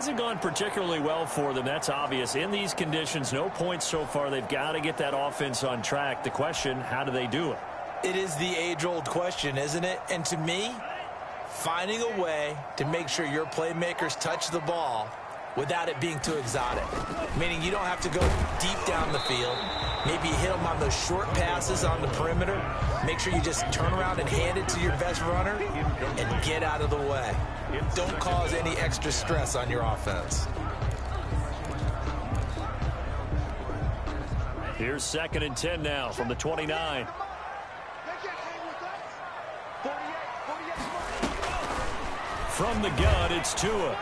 Hasn't gone particularly well for them. That's obvious. In these conditions, no points so far. They've got to get that offense on track. The question, how do they do it? It is the age-old question, isn't it? And to me, finding a way to make sure your playmakers touch the ball without it being too exotic. Meaning you don't have to go deep down the field. Maybe hit them on those short passes on the perimeter. Make sure you just turn around and hand it to your best runner and get out of the way. Don't cause any extra stress on your offense. Here's 2nd and 10 now from the 29. From the gun, it's Tua.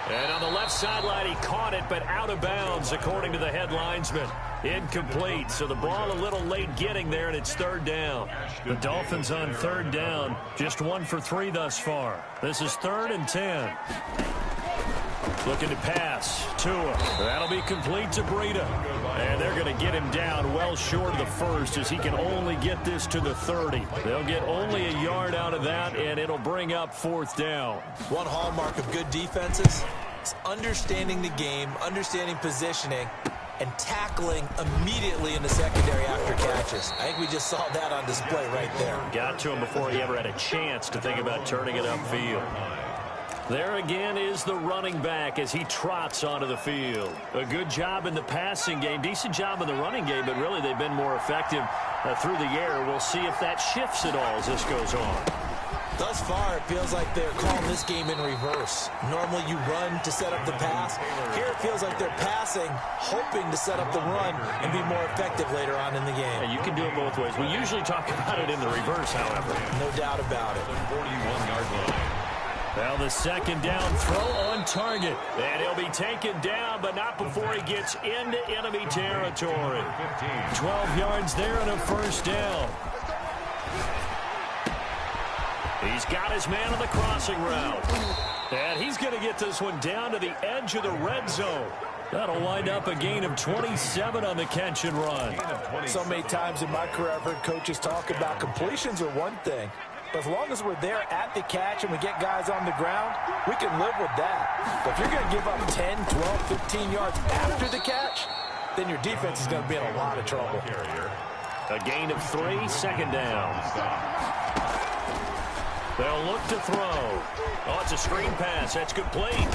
And on the left sideline, he caught it, but out of bounds, according to the head linesman. Incomplete, so the ball a little late getting there, and it's 3rd down. The Dolphins on 3rd down, just 1 for 3 thus far. This is 3rd and 10. Looking to pass. Tua. That'll be complete to Breida. And they're going to get him down well short of the first as he can only get this to the 30. They'll get only a yard out of that, and it'll bring up 4th down. One hallmark of good defenses is understanding the game, understanding positioning, and tackling immediately in the secondary after catches. I think we just saw that on display right there. Got to him before he ever had a chance to think about turning it upfield. There again is the running back as he trots onto the field. A good job in the passing game, decent job in the running game, but really they've been more effective through the air. We'll see if that shifts at all as this goes on. Thus far, it feels like they're calling this game in reverse. Normally you run to set up the pass. Here it feels like they're passing, hoping to set up the run and be more effective later on in the game. And you can do it both ways. We usually talk about it in the reverse, however. No doubt about it. 41-yard line. Well, the 2nd down throw on target. And he'll be taken down, but not before he gets into enemy territory. 12 yards there and a 1st down. He's got his man on the crossing route. And he's going to get this one down to the edge of the red zone. That'll wind up a gain of 27 on the catch and run. So many times in my career, I've heard coaches talk about completions are one thing. But as long as we're there at the catch and we get guys on the ground, we can live with that. But if you're going to give up 10, 12, 15 yards after the catch, then your defense is going to be in a lot of trouble. A gain of 3, 2nd down. They'll look to throw. Oh, it's a screen pass. That's complete.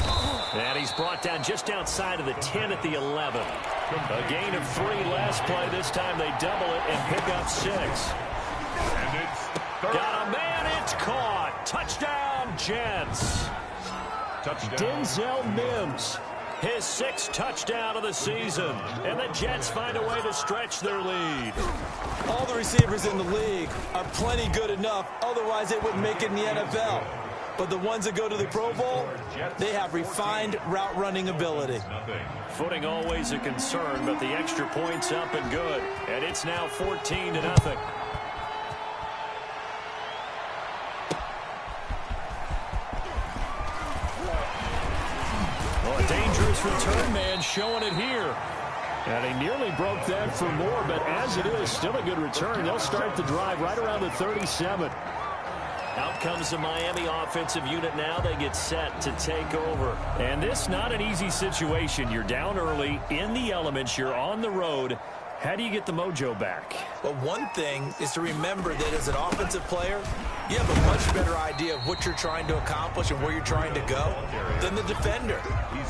And he's brought down just outside of the 10 at the 11. A gain of 3 last play. This time they double it and pick up 6. And it's got a man. It's caught. Touchdown, Jets. Touchdown. Denzel Mims. His 6th touchdown of the season. And the Jets find a way to stretch their lead. All the receivers in the league are plenty good enough. Otherwise, they wouldn't make it in the NFL. But the ones that go to the Pro Bowl, they have refined route running ability. Footing always a concern, but the extra point's up and good. And it's now 14-0. A dangerous return man showing it here. And he nearly broke that for more, but as it is, still a good return. They'll start the drive right around the 37. Out comes the Miami offensive unit now. They get set to take over. And this not an easy situation. You're down early, in the elements, you're on the road. How do you get the mojo back? Well, one thing is to remember that as an offensive player, you have a much better idea of what you're trying to accomplish and where you're trying to go than the defender.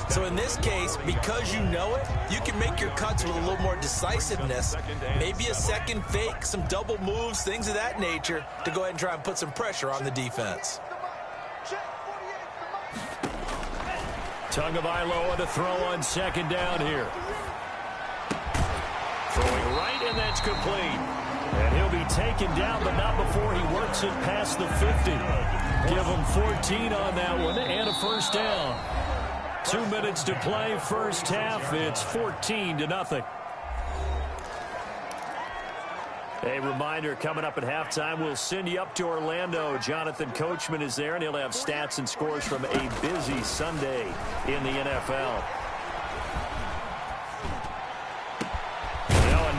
So in this case, because you know it, you can make your cuts with a little more decisiveness, maybe a second fake, some double moves, things of that nature, to go ahead and try and put some pressure on the defense. Tagovailoa to throw on 2nd down here. Throwing right, and that's complete. And he'll be taken down, but not before he works it past the 50. Give him 14 on that one, and a 1st down. 2 minutes to play, first half. It's 14-0. A reminder, coming up at halftime, we'll send you up to Orlando. Jonathan Coachman is there, and he'll have stats and scores from a busy Sunday in the NFL.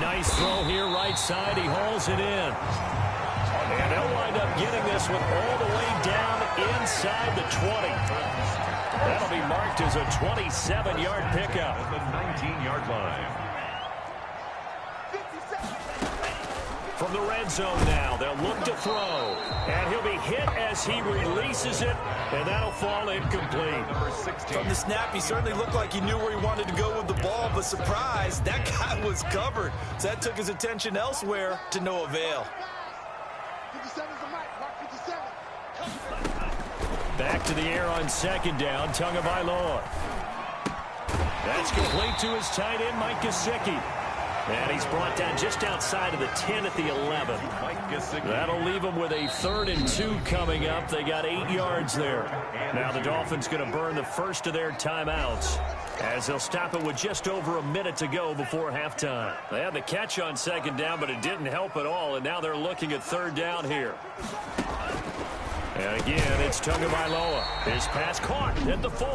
Nice throw here, right side. He hauls it in. And they'll wind up getting this one all the way down inside the 20. That'll be marked as a 27-yard pickup. At the 19-yard line. From the red zone now, they'll look to throw. And he'll be hit as he releases it, and that'll fall incomplete. From the snap, he certainly looked like he knew where he wanted to go with the ball, but surprise, that guy was covered. So that took his attention elsewhere to no avail. Back to the air on second down, Tagovailoa. That's complete to his tight end, Mike Gesicki. And he's brought down just outside of the 10 at the 11. That'll leave him with a 3rd and 2 coming up. They got 8 yards there. Now the Dolphins going to burn the first of their timeouts as they'll stop it with just over a minute to go before halftime. They had the catch on second down, but it didn't help at all, and now they're looking at 3rd down here. And again, it's Tagovailoa. His pass caught at the 4.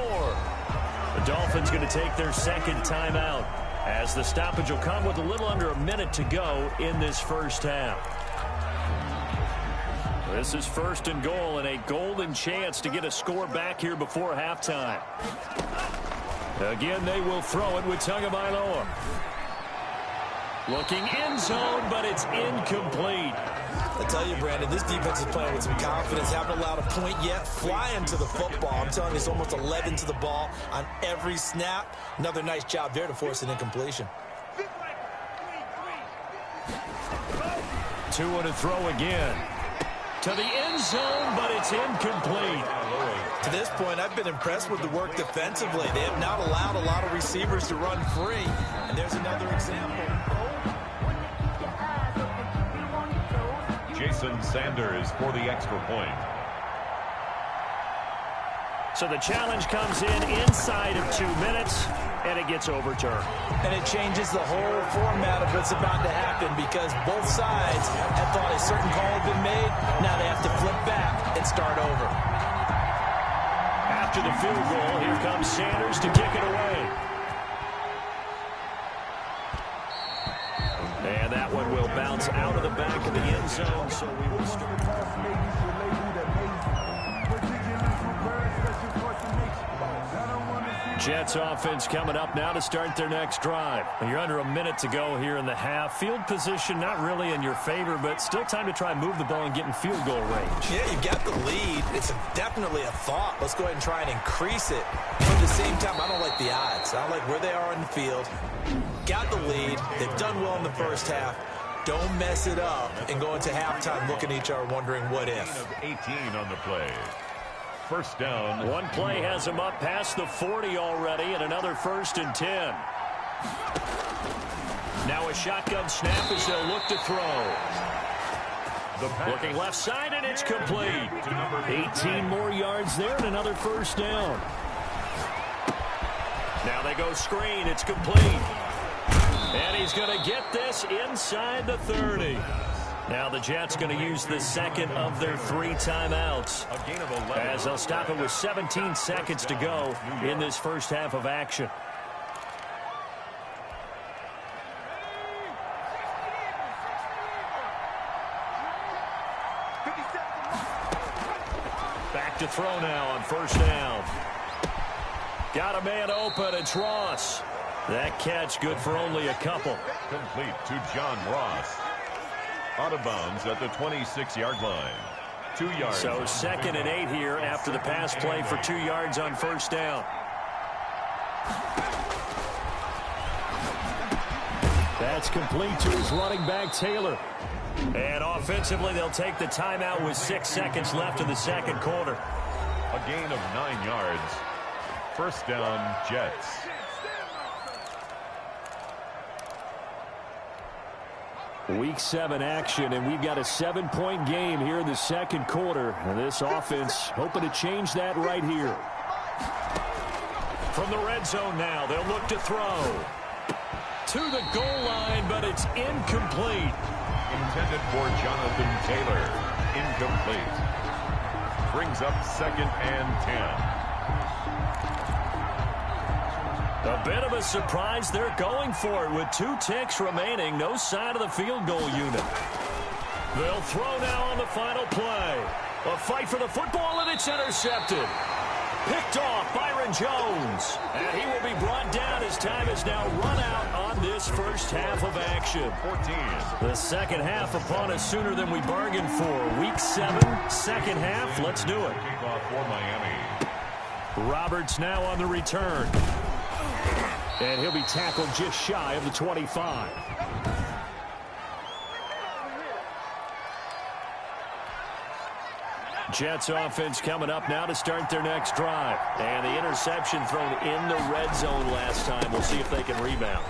The Dolphins going to take their 2nd timeout, as the stoppage will come with a little under a minute to go in this first half. This is 1st and goal and a golden chance to get a score back here before halftime. Again, they will throw it with Tagovailoa. Looking end zone, but it's incomplete. I tell you, Brandon, this defense is playing with some confidence. Haven't allowed a point yet. Flying to the football. I'm telling you, it's almost 11 to the ball on every snap. Another nice job there to force an incompletion. 2 to throw again. To the end zone, but it's incomplete. To this point, I've been impressed with the work defensively. They have not allowed a lot of receivers to run free. And there's another example. Jason Sanders for the extra point. So the challenge comes in inside of 2 minutes, and it gets overturned. And it changes the whole format of what's about to happen, because both sides had thought a certain call had been made. Now they have to flip back and start over. After the field goal, here comes Sanders to kick it away. And that one will bounce out of the back of the end zone, so we will start. Jets offense coming up now to start their next drive. You're under a minute to go here in the half. Field position not really in your favor, but still time to try and move the ball and get in field goal range. Yeah, you got the lead. It's definitely a thought. Let's go ahead and try and increase it. But at the same time, I don't like the odds. I don't like where they are in the field. Got the lead. They've done well in the first half. Don't mess it up and go into halftime looking at each other wondering what if. 18 on the play. First down. One play has them up past the 40 already, and another 1st and 10. Now a shotgun snap as they'll look to throw. Looking left side, and it's complete. 18 more yards there, and another 1st down. Now they go screen. It's complete. And he's going to get this inside the 30. Now the Jets going to use the 2nd of their 3 timeouts, A gain of 11. as they'll stop it with 17 seconds to go in this first half of action. Back to throw now on 1st down. Got a man open. It's Ross. That catch good for only a couple. Complete to John Ross. Out of bounds at the 26-yard line. 2 yards. So 2nd and 8 here after the pass play for 2 yards on 1st down. That's complete to his running back, Taylor. And offensively, they'll take the timeout with 6 seconds left in the 2nd quarter. A gain of 9 yards. First down, Jets. Week 7 action, and we've got a 7-point game here in the 2nd quarter. And this offense hoping to change that right here. From the red zone now, they'll look to throw. To the goal line, but it's incomplete. Intended for Jonathan Taylor. Incomplete. Brings up 2nd and 10. A bit of a surprise. They're going for it with 2 ticks remaining. No sign of the field goal unit. They'll throw now on the final play. A fight for the football, and it's intercepted. Picked off by Aaron Jones. And he will be brought down as time is now run out on this first half of action. 14. The second half upon us sooner than we bargained for. Week 7, second half. Let's do it. Kickoff for Miami. Roberts now on the return. And he'll be tackled just shy of the 25. Jets offense coming up now to start their next drive. And the interception thrown in the red zone last time. We'll see if they can rebound.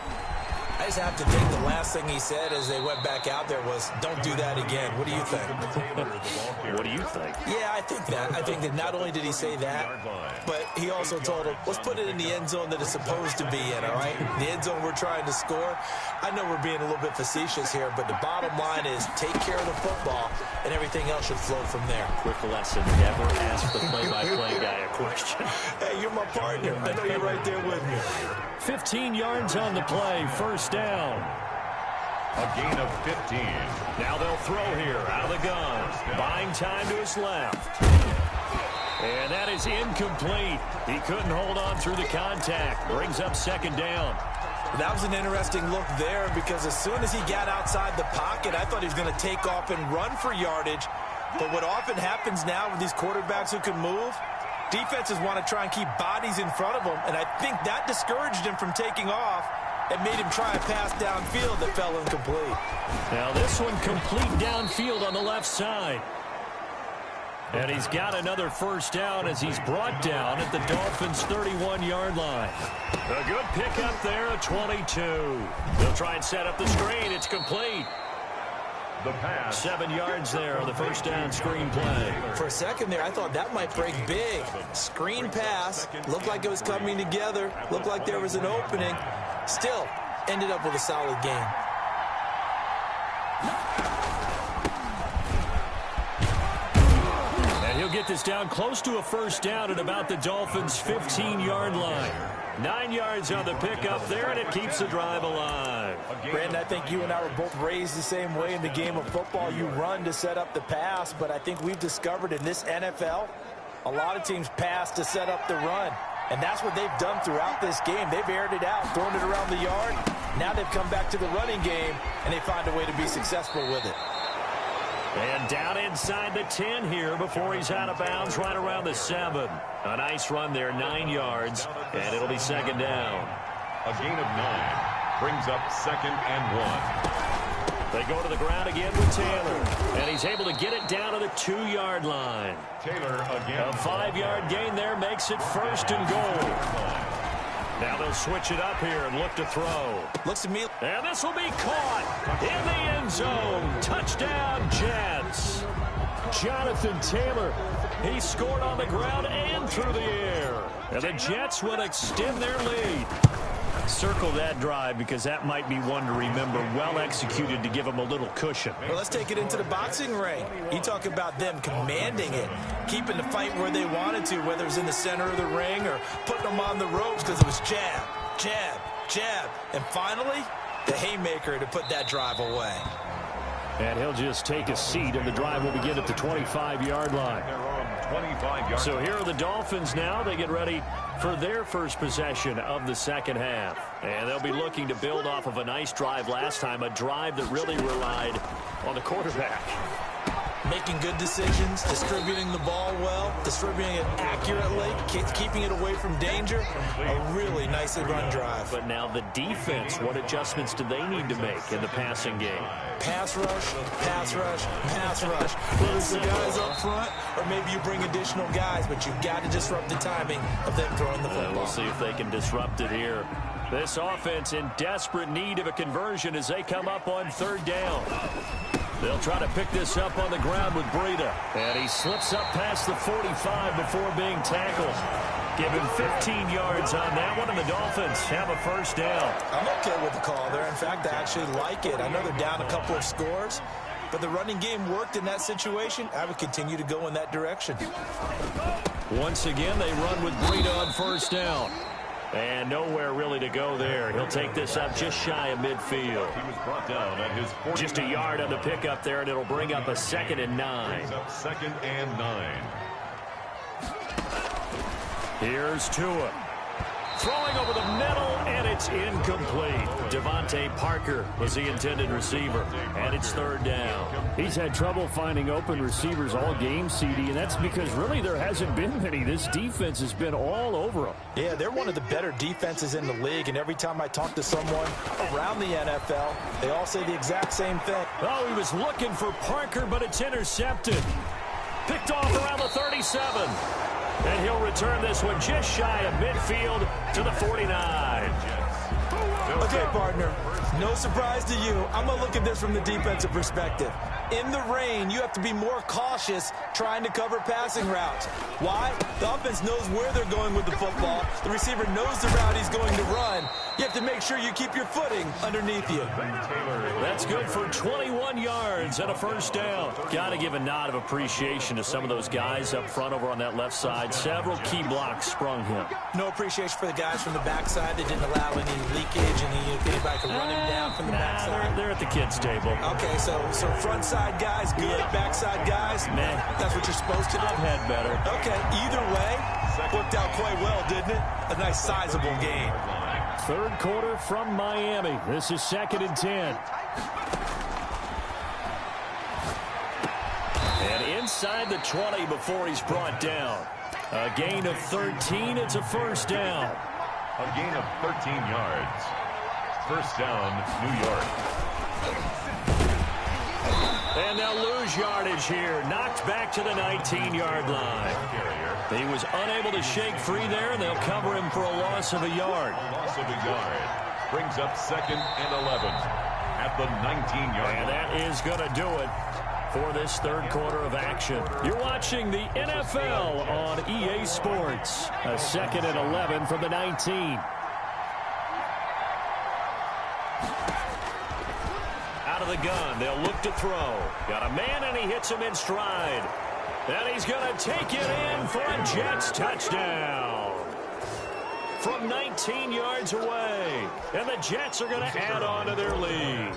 I just have to think the last thing he said as they went back out there was, don't do that again. What do you think? What do you think? Yeah, I think that. I think that not only did he say that, but he also told him, let's put it in the end zone that it's supposed to be in, all right? The end zone we're trying to score. I know we're being a little bit facetious here, but the bottom line is take care of the football, and everything else should flow from there. Quick lesson, never ask the play-by-play guy a question. Hey, you're my partner. I know you're right there with me. 15 yards on the play, first down. A gain of 15. Now they'll throw here out of the gun. Buying time to his left. And that is incomplete. He couldn't hold on through the contact. Brings up second down. That was an interesting look there because as soon as he got outside the pocket, I thought he was going to take off and run for yardage. But what often happens now with these quarterbacks who can move, defenses want to try and keep bodies in front of them, and I think that discouraged him from taking off and made him try a pass downfield that fell incomplete. Now this one complete downfield on the left side. And he's got another first down as he's brought down at the Dolphins' 31-yard line. A good pickup there at 22. They'll try and set up the screen. It's complete. The pass. 7 yards there on the first down screen play. For a second there, I thought that might break big. Screen pass. Looked like it was coming together. Looked like there was an opening. Still, ended up with a solid game. And he'll get this down close to a first down at about the Dolphins' 15-yard line. 9 yards on the pickup there, and it keeps the drive alive. Brandon, I think you and I were both raised the same way in the game of football. You run to set up the pass, but I think we've discovered in this NFL, a lot of teams pass to set up the run. And that's what they've done throughout this game. They've aired it out, thrown it around the yard. Now they've come back to the running game, and they find a way to be successful with it. And down inside the 10 here before he's out of bounds right around the 7. A nice run there, 9 yards, and it'll be second down. A gain of 9 brings up second and 1. They go to the ground again with Taylor, and he's able to get it down to the 2-yard line. Taylor again. A 5-yard gain there makes it first and goal. Now they'll switch it up here and look to throw. Looks to me. And this will be caught in the end zone. Touchdown, Jets. Jonathan Taylor, he scored on the ground and through the air. And the Jets will extend their lead. Circle that drive because that might be one to remember. Well executed to give them a little cushion. Well, let's take it into the boxing ring. You talk about them commanding it, keeping the fight where they wanted to, whether it was in the center of the ring or putting them on the ropes because it was jab, jab, jab. And finally, the haymaker to put that drive away. And he'll just take a seat, and the drive will begin at the 25-yard line. 25 yards. So here are the Dolphins now. They get ready for their first possession of the second half. And they'll be looking to build off of a nice drive last time, a drive that really relied on the quarterback. Making good decisions, distributing the ball well, distributing it accurately, keeping it away from danger. A really nicely run drive. But now the defense, what adjustments do they need to make in the passing game? Pass rush, pass rush, pass rush. Whether it's the guys up front or maybe you bring additional guys, but you've got to disrupt the timing of them throwing the football. We'll see if they can disrupt it here. This offense in desperate need of a conversion as they come up on third down. They'll try to pick this up on the ground with Breida. And he slips up past the 45 before being tackled. Give him 15 yards on that one, and the Dolphins have a first down. I'm okay with the call there. In fact, I actually like it. I know they're down a couple of scores, but the running game worked in that situation. I would continue to go in that direction. Once again, they run with Breida on first down. And nowhere really to go there. He'll take this up just shy of midfield. He was brought down at his 40. Just a yard on the pickup there, and it'll bring up a 2nd and 9. Brings up 2nd and 9. Here's Tua. Throwing over the middle, and it's incomplete. Devontae Parker was the intended receiver, and it's third down. He's had trouble finding open receivers all game, CD, and that's because really there hasn't been many. This defense has been all over him. Yeah, they're one of the better defenses in the league, and every time I talk to someone around the NFL, they all say the exact same thing. Oh, he was looking for Parker, but it's intercepted. Picked off around the 37. And he'll return this one just shy of midfield to the 49. Okay, partner, no surprise to you. I'm going to look at this from the defensive perspective. In the rain, you have to be more cautious trying to cover passing routes. Why? The offense knows where they're going with the football. The receiver knows the route he's going to run. You have to make sure you keep your footing underneath you. That's good for 21 yards and a first down. Got to give a nod of appreciation to some of those guys up front over on that left side. Several key blocks sprung him. No appreciation for the guys from the backside that didn't allow any leakage and anybody could run him down from the backside. They're at the kids' table. Okay, so front side guys good, backside guys, man, that's what you're supposed to do. I've had better. Okay, either way, worked out quite well, didn't it? A nice sizable game. Third quarter from Miami. This is 2nd and 10. And inside the 20 before he's brought down. A gain of 13. It's a first down. A gain of 13 yards. First down, New York. And they'll lose yardage here. Knocked back to the 19-yard line. He was unable to shake free there, and they'll cover him for a loss of a yard. Loss of a yard. Brings up 2nd and 11 at the 19-yard line. And that is going to do it for this third quarter of action. You're watching the NFL on EA Sports. A 2nd and 11 from the 19. Out of the gun, they'll look to throw. Got a man, and he hits him in stride. And he's going to take it in for a Jets touchdown. From 19 yards away. And the Jets are going to add on to their lead.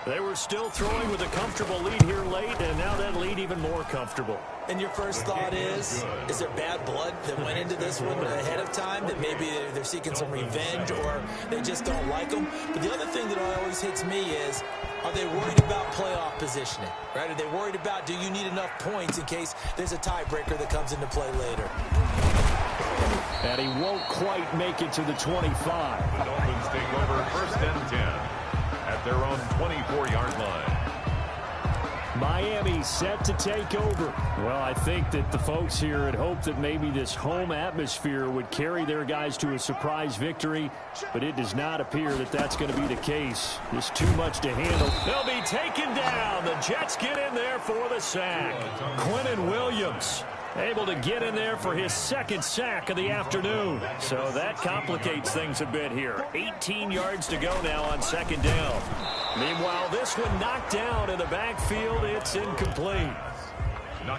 They were still throwing with a comfortable lead here late, and now that lead even more comfortable. And your first thought is there bad blood that went into this one ahead of time, that maybe they're seeking some revenge or they just don't like them? But the other thing that always hits me is, are they worried about playoff positioning? Right? Are they worried about, do you need enough points in case there's a tiebreaker that comes into play later? And he won't quite make it to the 25. The Dolphins take over 1st and 10 at their own 24-yard line. Miami set to take over. Well, I think that the folks here had hoped that maybe this home atmosphere would carry their guys to a surprise victory, but it does not appear that that's going to be the case. Just too much to handle. They'll be taken down. The Jets get in there for the sack. Quinnen Williams able to get in there for his 2nd sack of the afternoon. So that complicates things a bit here. 18 yards to go now on 2nd down. Meanwhile, this one knocked down in the backfield. It's incomplete.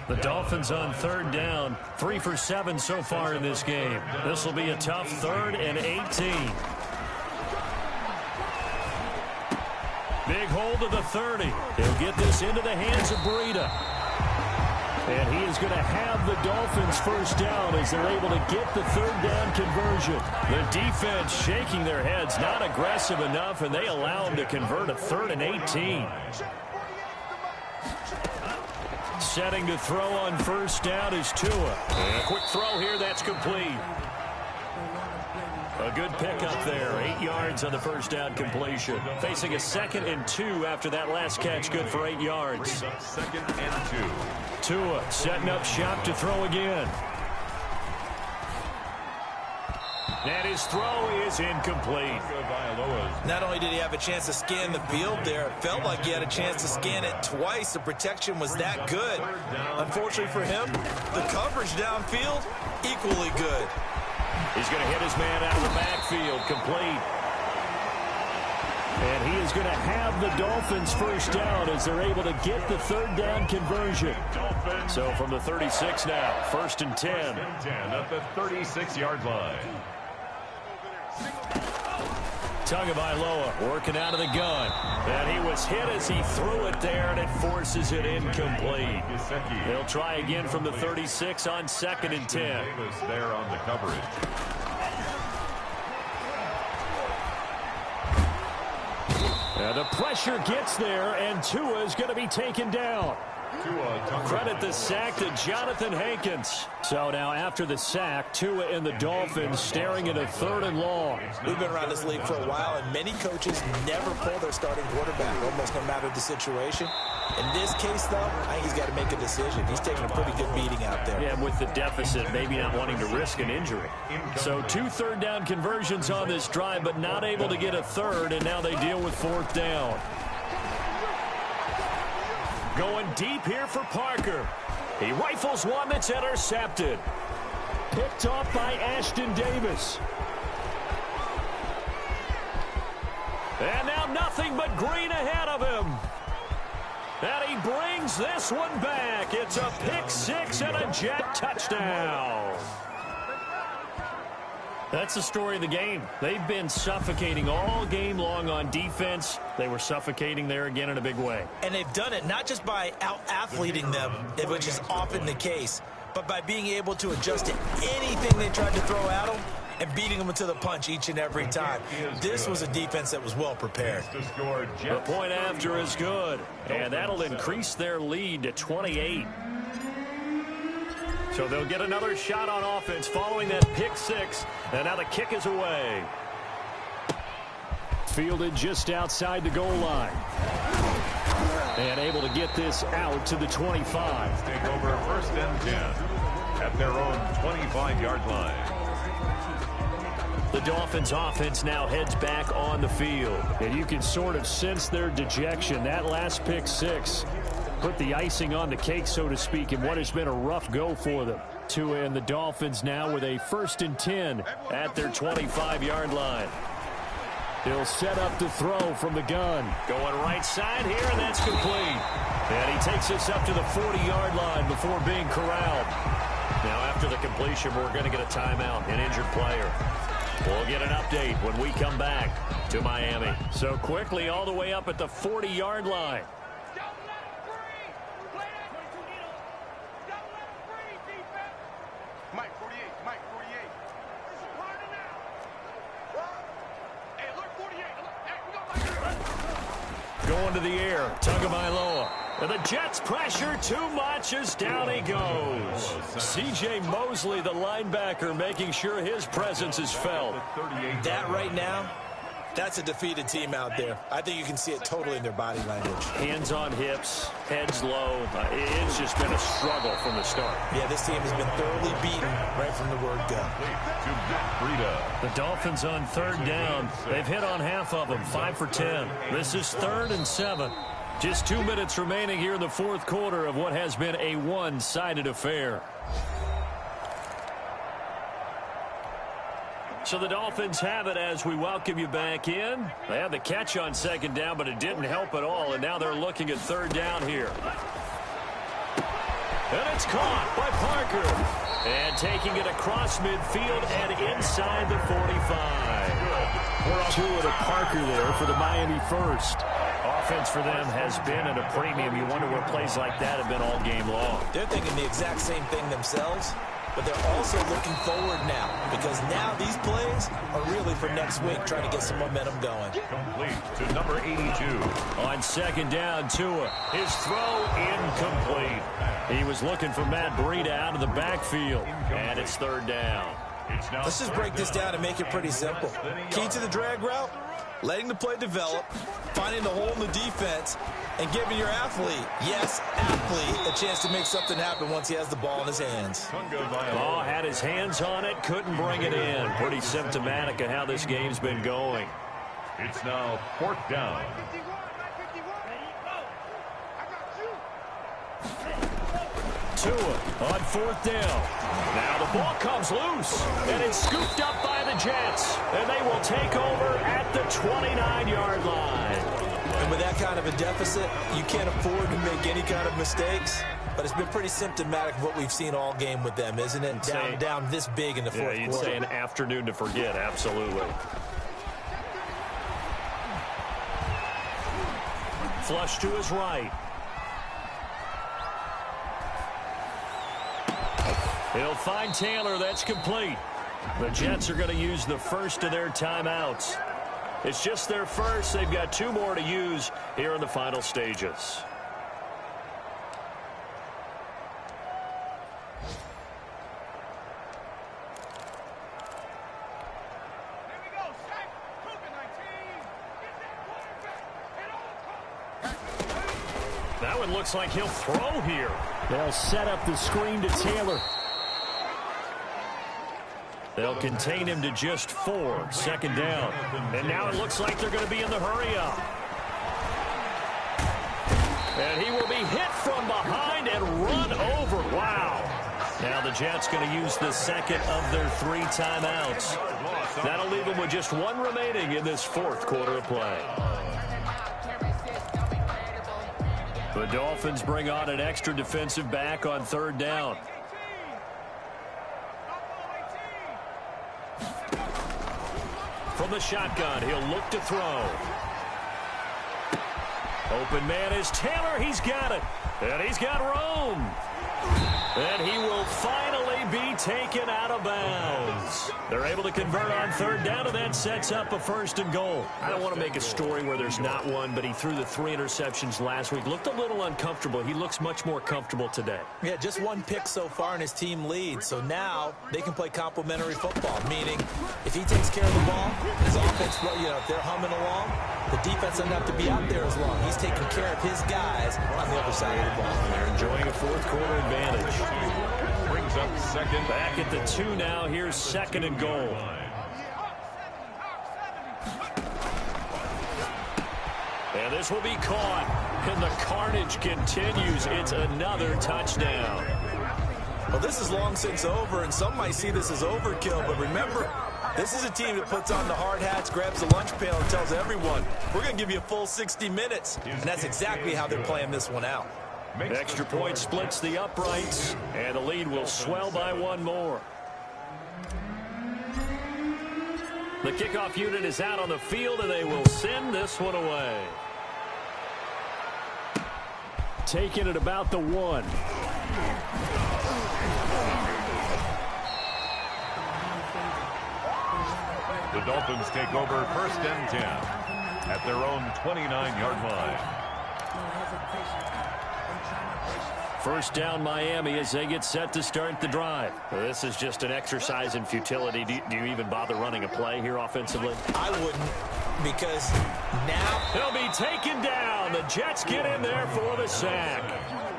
The Dolphins on 3rd down. 3 for 7 so far in this game. This will be a tough 3rd and 18. Big hold of the 30. He'll get this into the hands of Breida. And he is going to have the Dolphins first down as they're able to get the 3rd down conversion. The defense shaking their heads, not aggressive enough, and they allow him to convert a 3rd and 18. Setting to throw on first down is Tua. And a quick throw here, that's complete. A good pickup there. 8 yards on the first down completion. Facing a 2nd and 2 after that last catch. Good for 8 yards. 2nd and 2. Tua setting up shop to throw again. And his throw is incomplete. Not only did he have a chance to scan the field there, it felt like he had a chance to scan it twice. The protection was that good. Unfortunately for him, the coverage downfield, equally good. He's going to hit his man out of the backfield, complete. And he is going to have the Dolphins first down as they're able to get the 3rd down conversion. So from the 36 now, 1st and 10. At the 36-yard line. Tagovailoa working out of the gun. And he was hit as he threw it there, and it forces it incomplete. They'll try again from the 36 on 2nd and 10. Davis there on the coverage. And the pressure gets there, and Tua is going to be taken down. Credit the sack to Jonathan Hankins. So now after the sack, Tua and the Dolphins staring at a 3rd and long. We've been around this league for a while, and many coaches never pull their starting quarterback, almost no matter the situation. In this case, though, I think he's got to make a decision. He's taking a pretty good beating out there. Yeah, with the deficit, maybe not wanting to risk an injury. So 2 3rd down conversions on this drive, but not able to get a 3rd, and now they deal with 4th down. Going deep here for Parker. He rifles one that's intercepted. Picked off by Ashton Davis. And now nothing but green ahead of him. And he brings this one back. It's a pick 6 and a Jet touchdown. That's the story of the game. They've been suffocating all game long on defense. They were suffocating there again in a big way. And they've done it not just by out-athleting them, which is often the case, but by being able to adjust to anything they tried to throw at them and beating them to the punch each and every time. This was a defense that was well prepared. The point after is good, and that'll increase their lead to 28. So they'll get another shot on offense following that pick 6, and now the kick is away. Fielded just outside the goal line. And able to get this out to the 25. Take over 1st and 10 at their own 25-yard line. The Dolphins offense now heads back on the field. And you can sort of sense their dejection. That last pick 6 put the icing on the cake, so to speak, in what has been a rough go for them. Tua and the Dolphins now with a 1st and 10 at their 25-yard line. He'll set up to throw from the gun. Going right side here, and that's complete. And he takes us up to the 40-yard line before being corralled. Now, after the completion, we're going to get a timeout, an injured player. We'll get an update when we come back to Miami. So quickly all the way up at the 40-yard line. Going to the air, Tagovailoa. And the Jets pressure too much as down he goes. C.J. Mosley, the linebacker, making sure his presence is felt. That right now, that's a defeated team out there. I think you can see it totally in their body language. Hands on hips, heads low. It's just been a struggle from the start. Yeah, this team has been thoroughly beaten right from the word go. The Dolphins on 3rd down. They've hit on half of them, 5 for 10. This is 3rd and 7. Just 2 minutes remaining here in the 4th quarter of what has been a one-sided affair. So the Dolphins have it as we welcome you back in. They had the catch on 2nd down, but it didn't help at all, and now they're looking at 3rd down here. And it's caught by Parker. And taking it across midfield and inside the 45. Tua to Parker there for the Miami first. Offense for them has been at a premium. You wonder where plays like that have been all game long. They're thinking the exact same thing themselves, but they're also looking forward now, because now these plays are really for next week, trying to get some momentum going. Complete to number 82. On 2nd down, Tua. His throw incomplete. He was looking for Matt Breida out of the backfield, and it's 3rd down. Let's just break this down and make it pretty simple. Key to the drag route, letting the play develop, finding the hole in the defense, and giving your athlete, yes, athlete, a chance to make something happen once he has the ball in his hands. Ball had his hands on it, couldn't bring it in. Pretty symptomatic of how this game's been going. It's now 4th down. Tua on 4th down. Now the ball comes loose, and it's scooped up by the Jets, and they will take over at the 29-yard line. And with that kind of a deficit, you can't afford to make any kind of mistakes. But it's been pretty symptomatic of what we've seen all game with them, isn't it? Down this big in the 4th quarter. You'd say an afternoon to forget, absolutely. Flush to his right. He'll find Taylor. That's complete. The Jets are going to use the first of their timeouts. It's just their first. They've got 2 more to use here in the final stages. That one looks like he'll throw here. They'll set up the screen to Taylor. They'll contain him to just 4. Second down. And now it looks like they're going to be in the hurry-up. And he will be hit from behind and run over. Wow. Now the Jets going to use the second of their 3 timeouts. That'll leave them with just 1 remaining in this 4th quarter of play. The Dolphins bring on an extra defensive back on 3rd down. From the shotgun, he'll look to throw. Open man is Taylor. He's got it. And he's got room. And he will finally be taken out of bounds. They're able to convert on 3rd down, and that sets up a 1st and goal. I don't want to make a story where there's not one, but he threw the 3 interceptions last week. Looked a little uncomfortable. He looks much more comfortable today. Yeah, just 1 pick so far, and his team leads. So now they can play complementary football, meaning if he takes care of the ball, his offense, if they're humming along, the defense doesn't have to be out there as long. He's taking care of his guys on the other side of the ball. They're enjoying a 4th quarter advantage. Brings up second. Back at the 2 now. Here's 2nd and goal. And this will be caught. And the carnage continues. It's another touchdown. Well, this is long since over, and some might see this as overkill. But remember, this is a team that puts on the hard hats, grabs the lunch pail, and tells everyone, we're going to give you a full 60 minutes. And that's exactly how they're playing this one out. Extra point splits the uprights, and the lead will swell by 1 more. The kickoff unit is out on the field, and they will send this one away. Taken at about the 1. The Dolphins take over 1st and 10 at their own 29-yard line. 1st down Miami as they get set to start the drive. Well, this is just an exercise in futility. Do you even bother running a play here offensively? I wouldn't, because now he'll be taken down. The Jets get in there for the sack.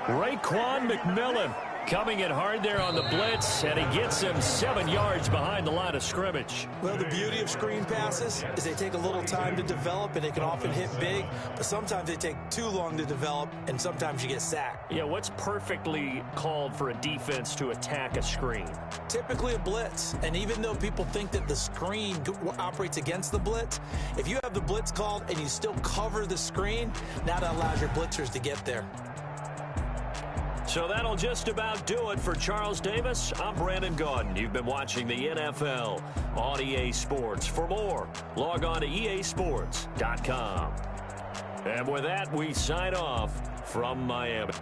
Raekwon McMillan coming in hard there on the blitz, and he gets him 7 yards behind the line of scrimmage. Well, the beauty of screen passes is they take a little time to develop, and they can often hit big, but sometimes they take too long to develop, and sometimes you get sacked. Yeah, what's perfectly called for a defense to attack a screen? Typically a blitz, and even though people think that the screen operates against the blitz, if you have the blitz called and you still cover the screen, now that allows your blitzers to get there. So that'll just about do it for Charles Davis. I'm Brandon Gaudin. You've been watching the NFL on EA Sports. For more, log on to easports.com. And with that, we sign off from Miami.